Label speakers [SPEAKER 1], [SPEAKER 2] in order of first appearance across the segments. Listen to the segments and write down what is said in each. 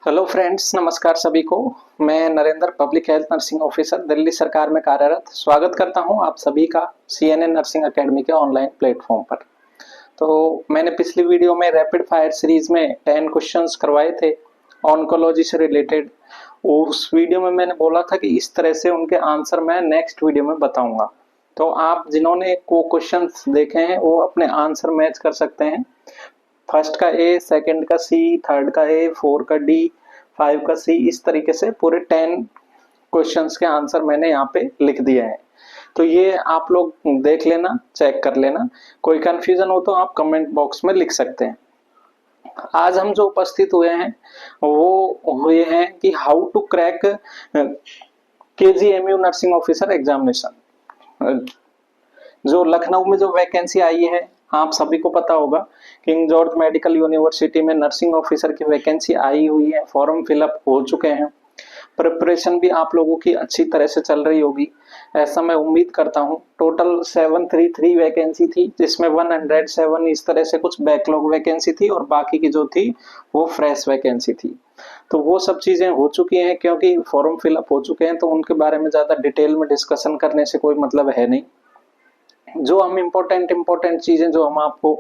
[SPEAKER 1] Hello friends, नमस्कार सभी को। मैं Narendra, public health nursing officer, Delhi सरकार में कार्यरत, स्वागत करता हूं आप सभी का सीएनएन नर्सिंग एकेडमी के ऑनलाइन प्लेटफॉर्म पर। तो मैंने पिछली वीडियो में रैपिड फायर सीरीज में 10 क्वेश्चंस करवाए थे ऑन्कोलॉजी से रिलेटेड। उस वीडियो में मैंने बोला था कि इस तरह से उनके आंसर मैं नेक्स्ट वीडियो में बताऊंगा। तो आप जिन्होंने वो क्वेश्चंस देखे हैं वो अपने आंसर मैच कर सकते हैं। फर्स्ट का ए, सेकंड का सी, थर्ड का ए, फोर का डी, फाइव का सी, इस तरीके से पूरे 10 क्वेश्चंस के आंसर मैंने यहाँ पे लिख दिए हैं। तो ये आप लोग देख लेना, चेक कर लेना। कोई कंफ्यूजन हो तो आप कमेंट बॉक्स में लिख सकते हैं। आज हम जो उपस्थित हुए हैं वो हुए हैं कि how to crack KGMU nursing officer examination. जो लखनऊ में जो वैकेंसी आई है, आप सभी को पता होगा, किंग जॉर्ज मेडिकल यूनिवर्सिटी में नर्सिंग ऑफिसर की वैकेंसी आई हुई है। फॉर्म फिलअप हो चुके हैं। प्रिपरेशन भी आप लोगों की अच्छी तरह से चल रही होगी, ऐसा मैं उम्मीद करता हूं। टोटल 733 वैकेंसी थी, जिसमें 107 इस तरह से कुछ बैकलॉग वैकेंसी थी और बाकी की जो थी वो फ्रेश वैकेंसी थी। तो वो सब चीजें हो चुकी हैं, क्योंकि फॉर्म फिलअप हो चुके हैं तो उनके बारे में ज्यादा डिटेल में डिस्कशन करने से कोई मतलब है नहीं। जो हम इम्पोर्टेंट चीजें जो हम आपको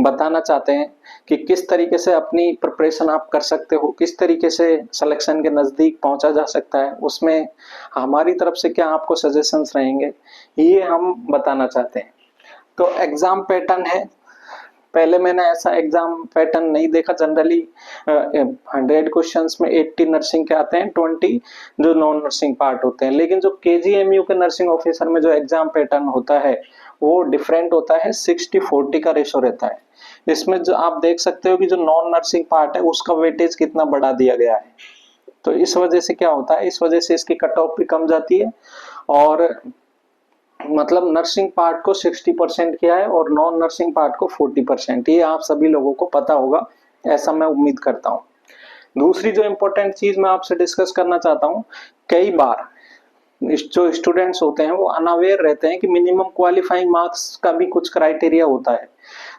[SPEAKER 1] बताना चाहते हैं कि किस तरीके से अपनी प्रिपरेशन आप कर सकते हो, किस तरीके से सिलेक्शन के नजदीक पहुंचा जा सकता है, उसमें हमारी तरफ से क्या आपको सजेशंस रहेंगे, ये हम बताना चाहते हैं। तो एग्जाम पैटर्न है, पहले मैंने ऐसा एग्जाम पैटर्न नहीं देखा। जनरली 100 क्वेश्चंस में 80 नर्सिंग के आते हैं, 20 जो नॉन नर्सिंग पार्ट होते हैं। लेकिन जो केजीएमयू के नर्सिंग ऑफिसर में जो एग्जाम पैटर्न होता है वो डिफरेंट होता है। 60-40 का रेशो रहता है। इसमें जो आप देख सकते हो कि जो नॉन नर्सिंग पार्ट है उसका वेटेज कितना बढ़ा दिया गया है। तो इस वजह से क्या होता है, इस वजह से इसकी कट ऑफ भी कम जाती है। और मतलब नर्सिंग पार्ट को 60% किया है और नॉन नर्सिंग पार्ट को 40%। ये आप सभी लोगों को पता होगा, ऐसा मैं उम्मीद करता हूँ। दूसरी जो इम्पोर्टेंट चीज मैं आपसे डिस्कस करना चाहता हूँ, कई बार जो स्टूडेंट्स होते हैं वो अनअवेयर रहते हैं कि मिनिमम क्वालिफाइंग मार्क्स का भी कुछ क्राइटेरिया होता है।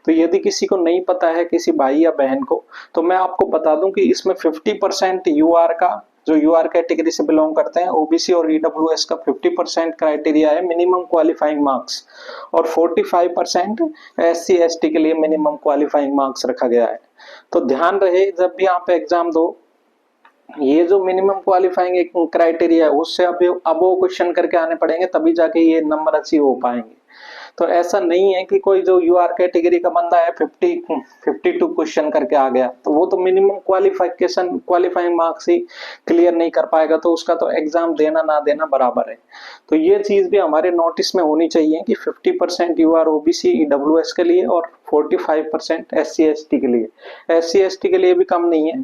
[SPEAKER 1] तो यदि किसी को नहीं पता है, किसी भाई या बहन को, तो मैं आपको बता दूं कि इसमें 50% यूआर का, जो यूआर कैटेगरी से बिलोंग करते हैं, ओबीसी और ईडब्ल्यूएस का 50% क्राइटेरिया है मिनिमम क्वालिफाइंग मार्क्स, और 45% एससी एसटी के लिए मिनिमम क्वालिफाइंग मार्क्स रखा गया है। तो ध्यान रहे, जब भी आप एग्जाम दो, ये जो मिनिमम क्वालिफाइंग एक क्राइटेरिया है उससे अब वो क्वेश्चन करके आने पड़ेंगे, तभी जाके ये नंबर अचीव हो पाएंगे। तो ऐसा नहीं है कि कोई जो यूआर कैटेगरी का बंदा है 52 क्वेश्चन करके आ गया तो वो तो मिनिमम क्वालिफाइंग मार्क्स ही क्लियर नहीं कर पाएगा, तो उसका तो एग्जाम देना ना देना बराबर है। तो ये चीज भी हमारे नोटिस में होनी चाहिए कि 50% यूआर ओबीसी ईडब्ल्यूएस के लिए और 45% एससी एसटी के लिए। एससी एसटी के लिए भी कम नहीं है,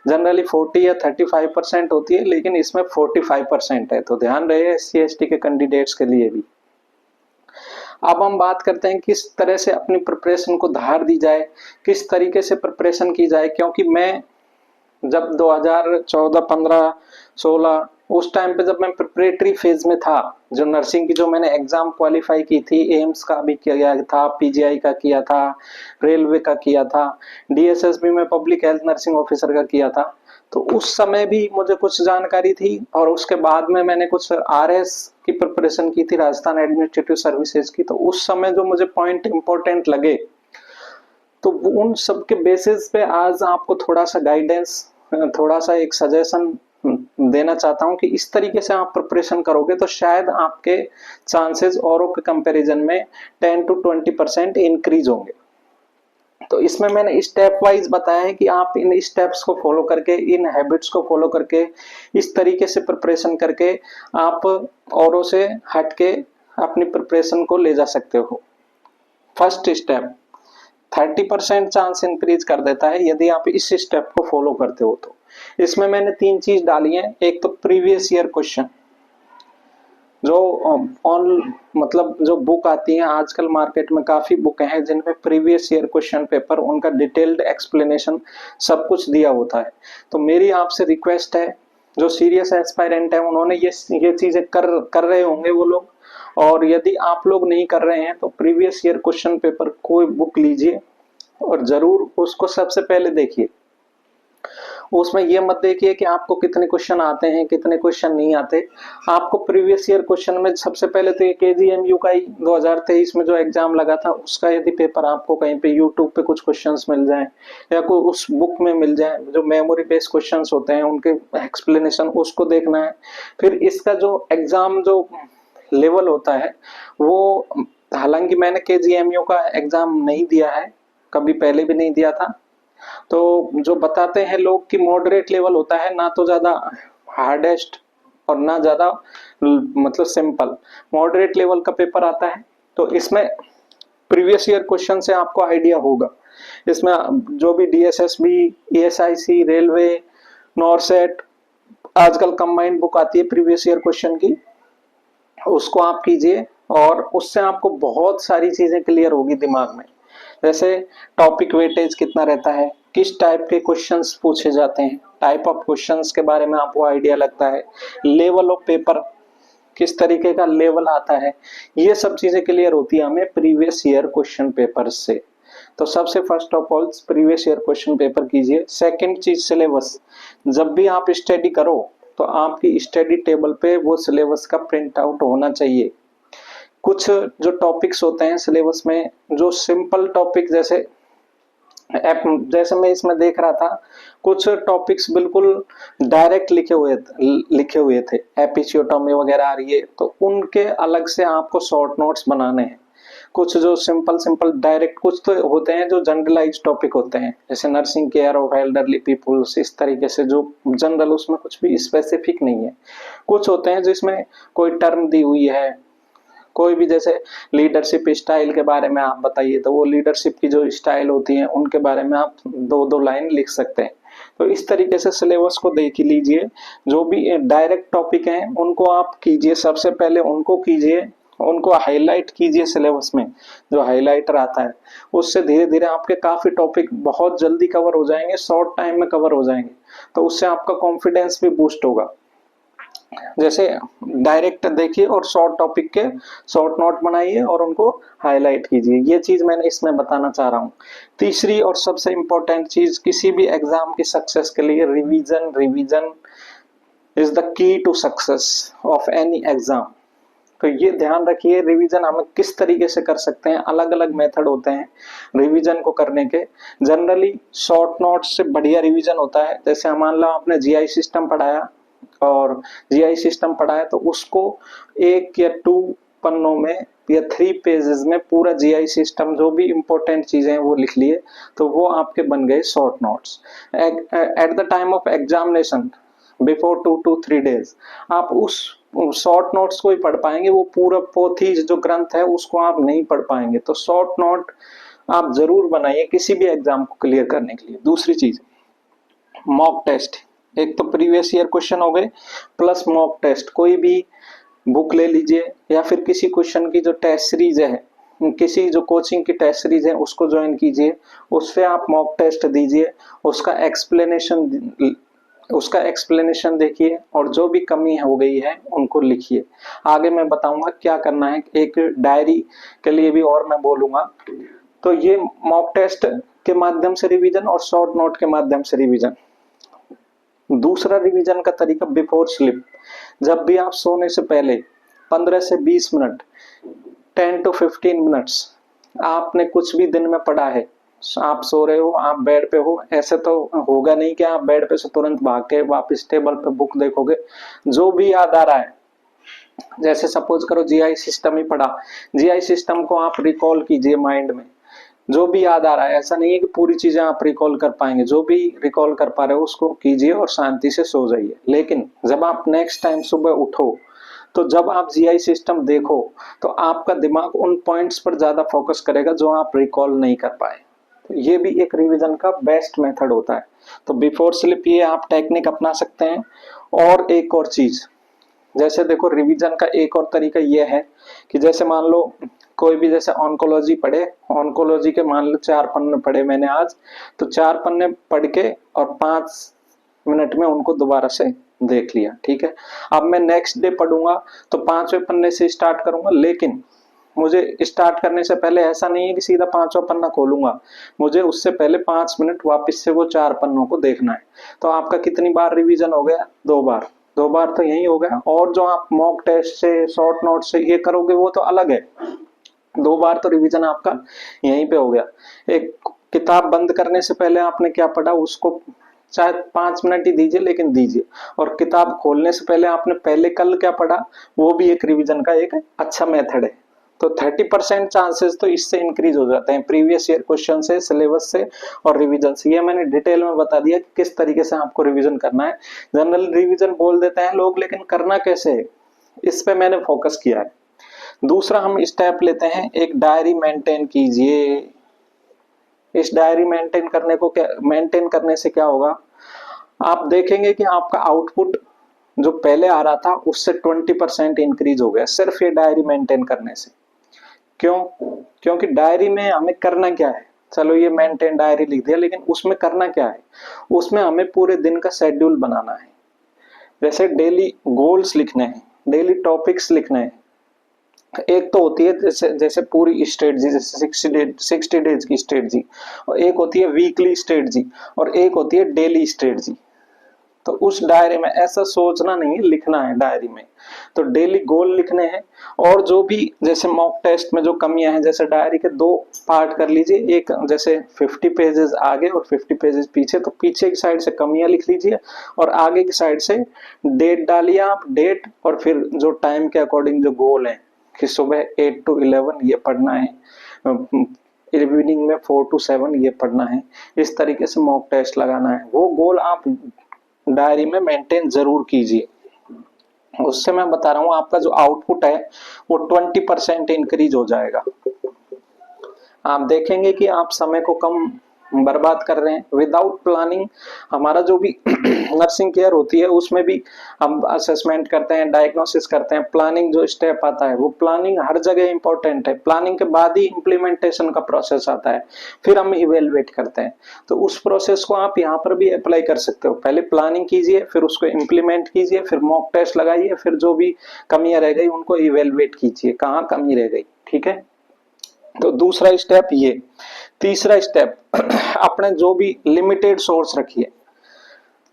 [SPEAKER 1] जनरली 40 या 35% होती है, लेकिन इसमें 45% है। तो ध्यान रहे एससी एसटी के कैंडिडेट्स के लिए भी। अब हम बात करते हैं किस तरह से अपनी प्रिपरेशन को धार दी जाए, किस तरीके से प्रिपरेशन की जाए। क्योंकि मैं जब 2014, 15, 16 उस टाइम पे जब मैं प्रिपरेटरी फेज में था, जो नर्सिंग की जो मैंने एग्जाम क्वालिफाई की थी, एम्स का भी किया था, पीजीआई का किया था, रेलवे का किया था, डीएसएस भी मैं पब्लिक हेल्थ नर्सिंग ऑफिसर का किया था। तो उस समय भी मुझे कुछ जानकारी थी, और उसके बाद में मैंने कुछ आरएस की प्रिपरेशन की थी, राजस्थान एडमिनिस्ट्रेटिव सर्विसेज की। तो उस समय जो मुझे पॉइंट इंपॉर्टेंट लगे, तो उन सब के बेसिस पे आज आपको थोड़ा सा गाइडेंस, थोड़ा सा एक सजेशन देना चाहता हूं कि इस तरीके से आप प्रिपरेशन करोगे तो शायद आपके चांसेस औरों के कंपैरिजन में 10-20% इंक्रीज होंगे। तो इसमें मैंने स्टेप वाइज बताया है कि आप इन स्टेप्स को फॉलो करके, इन हैबिट्स को फॉलो करके, इस तरीके से प्रिपरेशन करके आप औरों से हटके अपनी प्रिपरेशन को ले जा सकते हो। फर्स्ट स्टेप 30% चांस इंक्रीज कर देता है यदि आप इस स्टेप को फॉलो करते हो। तो इसमें मैंने 3 चीज डाली है। एक तो प्रीवियस ईयर क्वेश्चन, जो ऑन मतलब जो बुक आती है आजकल मार्केट में, काफी बुक हैं जिनमें प्रीवियस ईयर क्वेश्चन पेपर, उनका डिटेल्ड एक्सप्लेनेशन सब कुछ दिया होता है। तो मेरी आपसे रिक्वेस्ट है, जो सीरियस एस्पायरेंट है उन्होंने ये चीजें कर रहे होंगे वो लोग, और यदि आप लोग नहीं कर रहे हैं तो प्रीवियस ईयर क्वेश्चन पेपर कोई बुक लीजिए और जरूर उसको सबसे पहले देखिए। उसमें ये मत देखिए कि आपको कितने क्वेश्चन आते हैं कितने क्वेश्चन नहीं आते। आपको प्रीवियस ईयर क्वेश्चन में सबसे पहले तो ये केजीएमयू का ही 2023 में जो एग्जाम लगा था उसका यदि पेपर आपको कहीं पे यूट्यूब पे कुछ क्वेश्चंस मिल जाएं या कोई उस बुक में मिल जाए जो मेमोरी बेस्ड क्वेश्चंस होते हैं उनके एक्सप्लेनेशन, उसको देखना है। फिर इसका जो एग्जाम जो लेवल होता है वो, हालांकि मैंने केजीएमयू का एग्जाम नहीं दिया है, कभी पहले भी नहीं दिया था, तो जो बताते हैं लोग कि मॉडरेट लेवल होता है, ना तो ज्यादा हार्डेस्ट और ना ज्यादा मतलब सिंपल, मॉडरेट लेवल का पेपर आता है। तो इसमें प्रीवियस ईयर क्वेश्चन से आपको आइडिया होगा। इसमें जो भी डीएसएसबी, ईएसआईसी, रेलवे, नॉरसेट, आजकल कंबाइंड बुक आती है प्रीवियस ईयर क्वेश्चन की, उसको आप कीजिए और उससे आपको बहुत सारी चीजें क्लियर होगी दिमाग में। जैसे टॉपिक वेटेज कितना रहता है, किस टाइप के क्वेश्चंस पूछे जाते हैं, टाइप ऑफ क्वेश्चंस के बारे में आपको आइडिया लगता है, लेवल ऑफ पेपर किस तरीके का लेवल आता है, ये सब चीजें क्लियर होती है हमें प्रीवियस ईयर क्वेश्चन पेपर से। तो सबसे first of all previous year question paper कीजिए। सेकंड चीज सिलेबस, जब भी आप स्टडी करो तो आपकी स्टडी टेबल पे वो सिलेबस का प्रिंट आउट होना चाहिए। कुछ जो टॉपिक्स होते हैं सिलेबस में, जो सिंपल टॉपिक जैसे मैं इसमें देख रहा था, कुछ टॉपिक्स बिल्कुल डायरेक्ट लिखे हुए थे, एपिसियोटोमी वगैरह आ रही है तो उनके अलग से आपको शॉर्ट नोट्स बनाने हैं। कुछ जो सिंपल डायरेक्ट, कुछ तो होते हैं जो जनरलाइज टॉपिक होते हैं, जैसे nursing care of elderly peoples, इस तरीके से जो जनरल, उसमें कुछ भी स्पेसिफिक नहीं है। कुछ होते हैं जिसमें कोई टर्म दी हुई है, कोई भी जैसे लीडरशिप स्टाइल के बारे में आप बताइए, तो वो लीडरशिप की जो स्टाइल होती है उनके बारे में आप दो दो लाइन लिख सकते हैं। तो इस तरीके से सिलेबस को देख लीजिए। जो भी डायरेक्ट टॉपिक हैं उनको आप कीजिए, सबसे पहले उनको कीजिए, उनको हाईलाइट कीजिए सिलेबस में, जो हाईलाइटर आता है उससे धीरे धीरे आपके काफी टॉपिक बहुत जल्दी कवर हो जाएंगे, शॉर्ट टाइम में कवर हो जाएंगे। तो उससे आपका कॉन्फिडेंस भी बूस्ट होगा। जैसे डायरेक्ट देखिए और शॉर्ट टॉपिक के शॉर्ट नोट बनाइए और उनको हाईलाइट कीजिए, ये चीज मैंने इसमें बताना चाह रहा हूँ। तीसरी और सबसे इंपॉर्टेंट चीज, किसी भी एग्जाम की सक्सेस के लिए revision is the key to success of any exam. तो ये ध्यान रखिए, रिवीजन हम किस तरीके से कर सकते हैं, अलग अलग मेथड होते हैं रिवीजन को करने के। जनरली शॉर्ट नोट्स से बढ़िया रिवीजन होता है। जैसे मान लो आपने जीआई सिस्टम पढ़ाया और जीआई सिस्टम पढ़ाया तो उसको 1 या 2 पन्नों में या 3 पेजेस में पूरा जीआई सिस्टम जो भी इंपॉर्टेंट चीजें हैं वो लिख लिए, तो वो आपके बन गए short notes. At the time of examination before 2 to 3 days आप उस शॉर्ट नोट्स को ही पढ़ पाएंगे, वो पूरा पोथी जो ग्रंथ है उसको आप नहीं पढ़ पाएंगे। तो शॉर्ट नोट आप जरूर बनाइए किसी भी एग्जाम को क्लियर करने के लिए। दूसरी चीज, मॉक टेस्ट। एक तो प्रीवियस ईयर क्वेश्चन हो गए प्लस मॉक टेस्ट। कोई भी बुक ले लीजिए या फिर किसी क्वेश्चन की जो टेस्ट सीरीज है, किसी जो कोचिंग की टेस्ट सीरीज है उसको ज्वाइन कीजिए, उससे आप मॉक टेस्ट दीजिए, उसका एक्सप्लेनेशन देखिए और जो भी कमी हो गई है उनको लिखिए। आगे मैं बताऊंगा क्या करना है, एक डायरी के लिए भी और मैं बोलूंगा। तो ये मॉक टेस्ट के माध्यम से रिवीजन और शॉर्ट नोट के माध्यम से रिवीजन। दूसरा रिवीजन का तरीका, बिफोर स्लीप। जब भी आप सोने से पहले 15 से 20 मिनट, 10 to 15 मिनट्स आपने कुछ भी दिन में पढ़ा है, आप सो रहे हो, आप बेड पे हो, ऐसे तो होगा नहीं कि आप बेड पे से तुरंत भाग के वापस टेबल पे बुक देखोगे। जो भी याद आ रहा है, जैसे सपोज करो जीआई सिस्टम ही पढ़ा, जीआई सिस्टम को आप रिकॉल कीजिए माइंड में, जो भी याद आ रहा है। ऐसा नहीं है कि पूरी चीजें आप रिकॉल कर पाएंगे, जो भी रिकॉल कर पा रहे हो उसको कीजिए और शांति से सो जाइए। लेकिन जब आप नेक्स्ट टाइम सुबह उठो तो जब आप जीआई सिस्टम देखो तो आपका दिमाग उन पॉइंट्स पर ज्यादा फोकस करेगा जो आप रिकॉल नहीं कर पाए। तो ये भी एक रिवीजन का बेस्ट मेथड होता है। तो बिफोर स्लीप ये आप टेक्निक अपना सकते हैं। और एक और चीज, जैसे देखो रिवीजन का एक और तरीका यह है कि जैसे मान लो कोई भी जैसे ऑन्कोलॉजी पढ़े, ऑन्कोलॉजी के मान लो 4 पन्ने पढ़े मैंने आज, तो 4 पन्ने पढ़ के और 5 मिनट में उनको दोबारा से देख लिया, ठीक है। अब मैं नेक्स्ट डे पढ़ूंगा तो 5वें पन्ने से स्टार्ट करूंगा, लेकिन मुझे स्टार्ट करने से पहले ऐसा नहीं है कि सीधा 5वां पन्ना खोलूंगा, मुझे उससे पहले 5 मिनट वापस से वो 4 पन्नों को देखना है। तो आपका कितनी बार रिवीजन हो गया? 2 बार। 2 बार तो यही हो गया। और जो आप मॉक टेस्ट से, शॉर्ट नोट से ये करोगे वो तो अलग है। 2 बार तो रिवीजन आपका यहीं पे हो गया। एक किताब बंद करने से पहले आपने क्या पढ़ा उसको चाहे 5 मिनट ही दीजिए, लेकिन दीजिए। और किताब खोलने से पहले आपने पहले कल क्या पढ़ा, वो भी एक रिवीजन का एक अच्छा मेथड है। तो 30% चांसेस तो इससे इंक्रीज हो जाते हैं, प्रीवियस ईयर क्वेश्चन से, सिलेबस से और रिवीजन से। ये मैंने डिटेल में बता दिया कि किस तरीके से आपको रिवीजन करना है। जनरल रिवीजन बोल देते हैं लोग, लेकिन करना कैसे है, इस पे मैंने फोकस किया है। दूसरा हम स्टेप लेते हैं, एक डायरी मेंटेन कीजिए। इस डायरी मेंटेन करने से क्या होगा, आप देखेंगे कि आपका आउटपुट जो पहले आ रहा था उससे 20% इंक्रीज हो गया सिर्फ ये डायरी मेंटेन करने से। क्यों? क्योंकि डायरी में हमें करना क्या है, चलो ये मेंटेन डायरी लिख दिया, लेकिन उसमें करना क्या है, उसमें हमें पूरे दिन का शेड्यूल बनाना है। जैसे डेली गोल्स लिखने हैं, डेली टॉपिक्स लिखने हैं। एक तो होती है जैसे पूरी स्ट्रेटजी, जैसे 60 डेज की स्ट्रेटजी, और एक होती है वीकली स्ट्रेटजी, और एक होती है डेली स्ट्रेटजी। तो उस डायरी में ऐसा सोचना नहीं है, लिखना है डायरी में। तो डेली गोल लिखने हैं। और जो भी जैसे मॉक टेस्ट में जो कमियां हैं, जैसे डायरी के 2 पार्ट कर लीजिए, एक जैसे 50 पेजेस आगे और 50 पेजेस पीछे, तो पीछे की साइड से कमियां लिख लीजिए और आगे की साइड से डेट डालिए आप, डेट, और फिर जो टाइम के अकॉर्डिंग जो गोल है कि सुबह 8 to 11 ये पढ़ना है, इवनिंग में 4 to 7 ये पढ़ना है। इस तरीके से मॉक टेस्ट लगाना है। वो गोल आप डायरी में मेंटेन जरूर कीजिए। उससे मैं बता रहा हूं आपका जो आउटपुट है वो 20% इंक्रीज हो जाएगा। आप देखेंगे कि आप समय को कम बर्बाद कर रहे हैं। विदाउट प्लानिंग हमारा जो भी नर्सिंग केयर होती है उसमें भी हम असेसमेंट करते हैं, डायग्नोसिस करते हैं। प्लानिंग जो स्टेप आता है वो प्लानिंग हर जगह इंपॉर्टेंट है। प्लानिंग के बाद ही इम्प्लीमेंटेशन का प्रोसेस आता है, फिर हम इवेलुएट करते हैं। तो उस प्रोसेस को आप यहाँ पर भी अप्लाई कर सकते हो। पहले प्लानिंग कीजिए, फिर उसको इम्प्लीमेंट कीजिए, फिर मॉक टेस्ट लगाइए, फिर जो भी कमियां रह गई उनको इवेलुएट कीजिए, कहाँ कमी रह गई। ठीक है, तो दूसरा स्टेप ये। तीसरा स्टेप, अपने जो भी लिमिटेड सोर्स रखिए,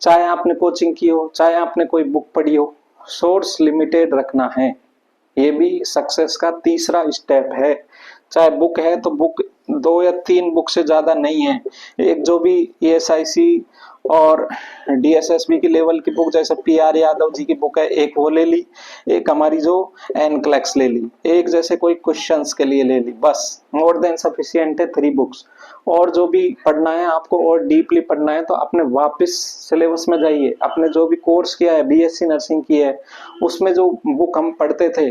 [SPEAKER 1] चाहे आपने कोचिंग की हो, चाहे आपने कोई बुक पढ़ी हो, सोर्स लिमिटेड रखना है। ये भी सक्सेस का तीसरा स्टेप है। चाहे बुक है तो बुक 2 या 3 बुक से ज्यादा नहीं है। एक जो भी ESIC और DSSB की लेवल की बुक, जैसे PR यादव जी की बुक है, एक वो ले ली, एक हमारी जो NCLEX ले ली, एक जैसे कोई क्वेश्चंस के लिए ले ली, बस मोर देन सफिशिएंट है 3 बुक्स। और जो भी पढ़ना है आपको और डीपली पढ़ना है तो अपने वापस सिलेबस में जाइए। अपने जो भी कोर्स किया है, BSc नर्सिंग की है, उसमें जो बुक हम पढ़ते थे,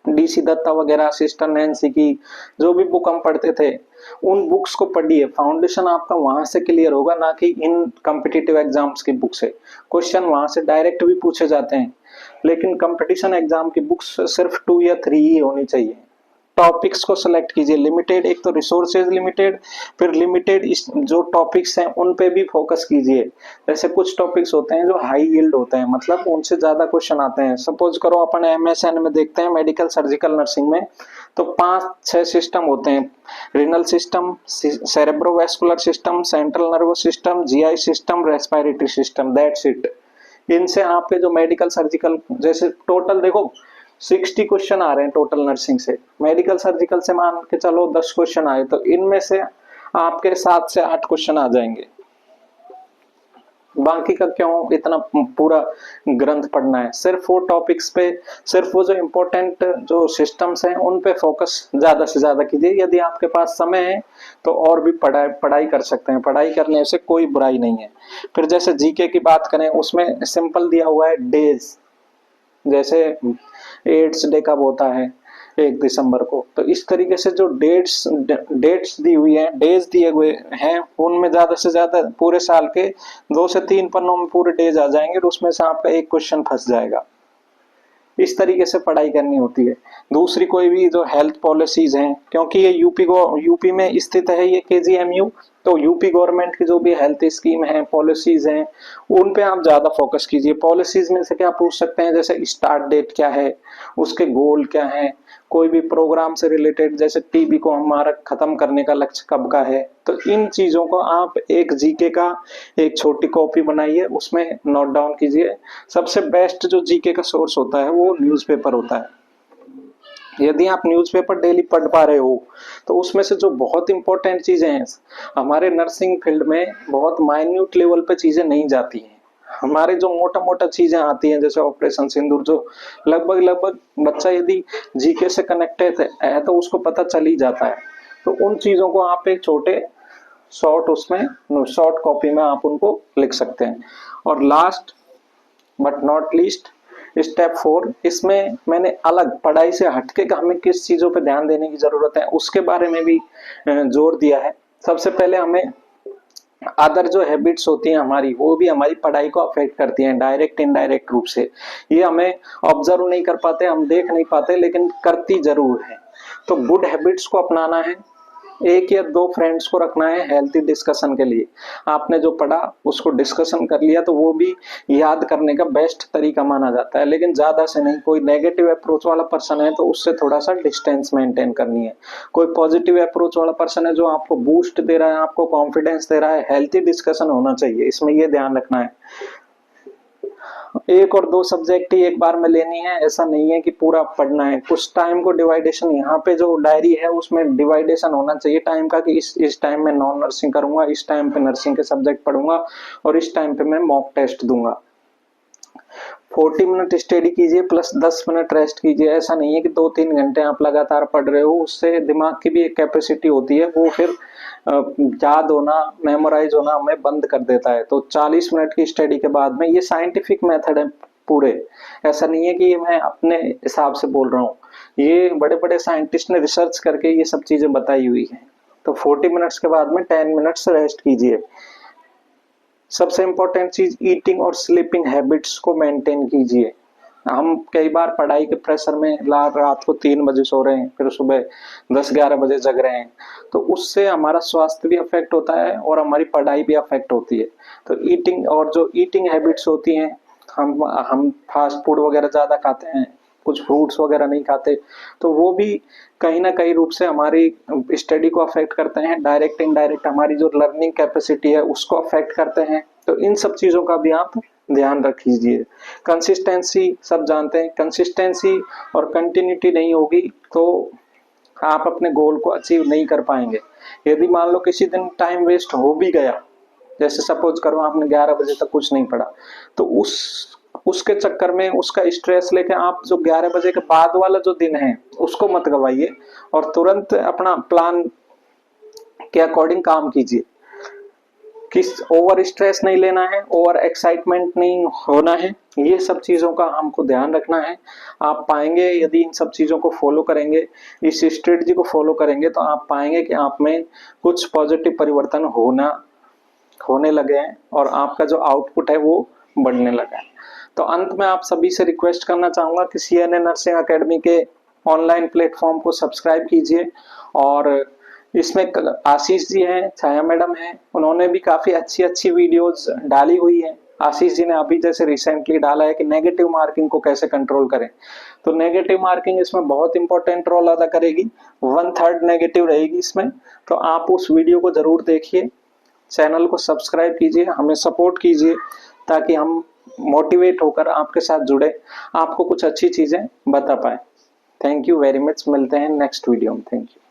[SPEAKER 1] DC दत्ता वगैरह, सिस्टर नैन्सी की जो भी बुक हम पढ़ते थे, उन बुक्स को पढ़िए। फाउंडेशन आपका वहां से क्लियर होगा, ना कि इन कॉम्पिटिटिव एग्जाम्स की बुक से। क्वेश्चन वहां से डायरेक्ट भी पूछे जाते हैं, लेकिन कंपटीशन एग्जाम की बुक्स सिर्फ 2 या 3 ही होनी चाहिए। टॉपिक्स को सिलेक्ट कीजिए लिमिटेड, एक तो रिसोर्सेज लिमिटेड, फिर लिमिटेड जो टॉपिक्स हैं उन पे भी फोकस कीजिए। जैसे कुछ टॉपिक्स होते हैं जो हाई यील्ड होते हैं, मतलब उनसे ज्यादा क्वेश्चन आते हैं। सपोज करो अपन MSN में देखते हैं, मेडिकल सर्जिकल नर्सिंग में, तो 5-6 सिस्टम होते हैं। Renal system, cerebrovascular system, central nervous system, GI system, respiratory system, that's it. इनसे आपके जो मेडिकल सर्जिकल, जैसे टोटल देखो 60 क्वेश्चन आ रहे हैं टोटल नर्सिंग से, मेडिकल सर्जिकल से मान के चलो 10 क्वेश्चन आए, तो इनमें से आपके 7 से 8 क्वेश्चन आ जाएंगे। बाकी का क्यों इतना पूरा ग्रंथ पढ़ना है? सिर्फ वो टॉपिक्स पे, सिर्फ वो जो इम्पोर्टेंट जो सिस्टम्स हैं उन पे फोकस ज्यादा से ज्यादा कीजिए। यदि आपके पास समय है तो और भी पढ़ाई कर सकते हैं, पढ़ाई करने से कोई बुराई नहीं है। फिर जैसे GK की बात करें, उसमें सिंपल दिया हुआ है डेज, जैसे एड्स डे कब होता है, 1 दिसंबर को। तो इस तरीके से जो डेट्स दी हुई है, डेज दिए हुए हैं, उनमें ज्यादा से ज्यादा पूरे साल के 2 से 3 पन्नों में पूरे डेज आ जाएंगे और उसमें से आपका एक क्वेश्चन फंस जाएगा। इस तरीके से पढ़ाई करनी होती है। दूसरी कोई भी जो हेल्थ पॉलिसीज हैं, क्योंकि ये यूपी में स्थित है, ये KGMU तो यूपी गवर्नमेंट की जो भी हेल्थ स्कीम है, पॉलिसीज हैं, उन पे आप ज्यादा फोकस कीजिए। पॉलिसीज में से क्या पूछ सकते हैं, जैसे स्टार्ट डेट क्या है, उसके गोल क्या है, कोई भी प्रोग्राम से रिलेटेड, जैसे टीबी को हमारा खत्म करने का लक्ष्य कब का है। तो इन चीजों को आप एक जीके का एक छोटी कॉपी बनाइए, उसमें नोट डाउन कीजिए। सबसे बेस्ट जो जीके का सोर्स होता है वो न्यूज़पेपर होता है। यदि आप न्यूज़पेपर डेली पढ़ पा रहे हो तो उसमें से जो बहुत इंपॉर्टेंट चीजें हैं, हमारे नर्सिंग फील्ड में बहुत माइन्यूट लेवल पे चीजें नहीं जाती हैं। हमारे जो मोटा मोटा चीजें आती हैं, जैसे ऑपरेशन सिंदूर, जो लगभग बच्चा यदि जीके से कनेक्टेड है तो उसको पता चल ही जाता है। तो उन चीजों को आप एक छोटे शॉर्ट कॉपी में आप उनको लिख सकते हैं। और last but not least, step 4, इसमें मैंने अलग पढ़ाई से हटके हमें किस चीजों पे ध्यान देने की जरूरत है उसके बारे में भी जोर दिया है। सबसे पहले हमें अदर जो हैबिट्स होती हैं हमारी, वो भी हमारी पढ़ाई को अफेक्ट करती हैं डायरेक्ट इनडायरेक्ट रूप से। ये हमें ऑब्जर्व नहीं कर पाते, हम देख नहीं पाते, लेकिन करती जरूर है। तो गुड हैबिट्स को अपनाना है, एक या दो फ्रेंड्स को रखना है हेल्थी डिस्कशन के लिए। आपने जो पढ़ा उसको डिस्कशन कर लिया तो वो भी याद करने का बेस्ट तरीका माना जाता है, लेकिन ज्यादा से नहीं। कोई नेगेटिव अप्रोच वाला पर्सन है तो उससे थोड़ा सा डिस्टेंस मेंटेन करनी है। कोई पॉजिटिव अप्रोच वाला पर्सन है जो आपको बूस्ट दे रहा है, आपको कॉन्फिडेंस दे रहा है, हेल्थी डिस्कशन होना चाहिए, इसमें ये ध्यान रखना है। एक और दो सब्जेक्ट ही एक बार में लेनी है, ऐसा नहीं है कि पूरा पढ़ना है। कुछ टाइम को डिवाइडेशन, यहाँ पे जो डायरी है उसमें डिवाइडेशन होना चाहिए टाइम का, कि इस टाइम में नॉन नर्सिंग करूंगा, इस टाइम पे नर्सिंग के सब्जेक्ट पढ़ूंगा और इस टाइम पे मैं मॉक टेस्ट दूंगा। 40 मिनट स्टडी कीजिए प्लस 10 मिनट रेस्ट कीजिए। ऐसा नहीं है कि 2-3 घंटे आप लगातार पढ़ रहे हो, उससे दिमाग की भी एक कैपेसिटी होती है, वो फिर याद होना, मेमोराइज होना हमें बंद कर देता है। तो 40 मिनट की स्टडी के बाद में, ये साइंटिफिक मेथड है पूरे, ऐसा नहीं है कि ये मैं अपने हिसाब से बोल रहा हूँ, ये बड़े बड़े साइंटिस्ट ने रिसर्च करके ये सब चीजें बताई हुई है। तो 40 मिनट्स के बाद में 10 मिनट्स रेस्ट कीजिए। सबसे इंपॉर्टेंट चीज, ईटिंग और स्लीपिंग हैबिट्स को मेंटेन कीजिए। हम कई बार पढ़ाई के प्रेशर में रात को 3 बजे सो रहे हैं, फिर सुबह 10-11 बजे जग रहे हैं, तो उससे हमारा स्वास्थ्य भी अफेक्ट होता है और हमारी पढ़ाई भी अफेक्ट होती है। तो ईटिंग और जो ईटिंग हैबिट्स होती हैं, हम फास्ट फूड वगैरह ज्यादा खाते हैं, कुछ फ्रूट्स वगैरह नहीं खाते, तो वो भी कहीं ना कहीं रूप से हमारी स्टडी को अफेक्ट करते हैं, डायरेक्ट इनडायरेक्ट हमारी जो लर्निंग कैपेसिटी है उसको अफेक्ट करते हैं। तो इन सब चीजों का भी आप ध्यान रखिए। कंसिस्टेंसी, सब जानते हैं, कंसिस्टेंसी और कंटिन्यूटी नहीं होगी तो आप अपने गोल को अचीव नहीं कर पाएंगे। यदि मान लो किसी दिन टाइम वेस्ट हो भी गया, जैसे सपोज करो आपने 11 बजे तक कुछ नहीं पढ़ा, तो उसके चक्कर में उसका स्ट्रेस लेके आप जो 11 बजे के बाद वाला जो दिन है उसको मत गवाइए और तुरंत अपना प्लान के अकॉर्डिंग काम कीजिए। किस ओवर स्ट्रेस नहीं लेना है, ओवर एक्साइटमेंट नहीं होना है, ये सब चीजों का हमको ध्यान रखना है। आप पाएंगे यदि इन सब चीजों को फॉलो करेंगे, इस स्ट्रेटजी को फॉलो करेंगे, तो आप पाएंगे कि आप में कुछ पॉजिटिव परिवर्तन होने लगे हैं और आपका जो आउटपुट है वो बढ़ने लगा है। तो अंत में आप सभी से रिक्वेस्ट करना चाहूंगा कि सीएनए नर्सिंग एकेडमी के ऑनलाइन प्लेटफॉर्म को सब्सक्राइब कीजिए। और इसमें आशीष जी हैं, छाया मैडम हैं, उन्होंने भी काफी अच्छी वीडियोस डाली हुई है। आशीष जी ने अभी जैसे रिसेंटली डाला है कि नेगेटिव मार्किंग को कैसे कंट्रोल करें, तो नेगेटिव मार्किंग इसमें बहुत इंपॉर्टेंट रोल अदा करेगी, 1/3 नेगेटिव रहेगी इसमें। तो आप उस वीडियो को जरूर देखिए, चैनल को सब्सक्राइब कीजिए, हमें सपोर्ट कीजिए ताकि हम मोटिवेट होकर आपके साथ जुड़े, आपको कुछ अच्छी चीजें बता पाए। थैंक यू वेरी मच, मिलते हैं नेक्स्ट वीडियो में। Thank you.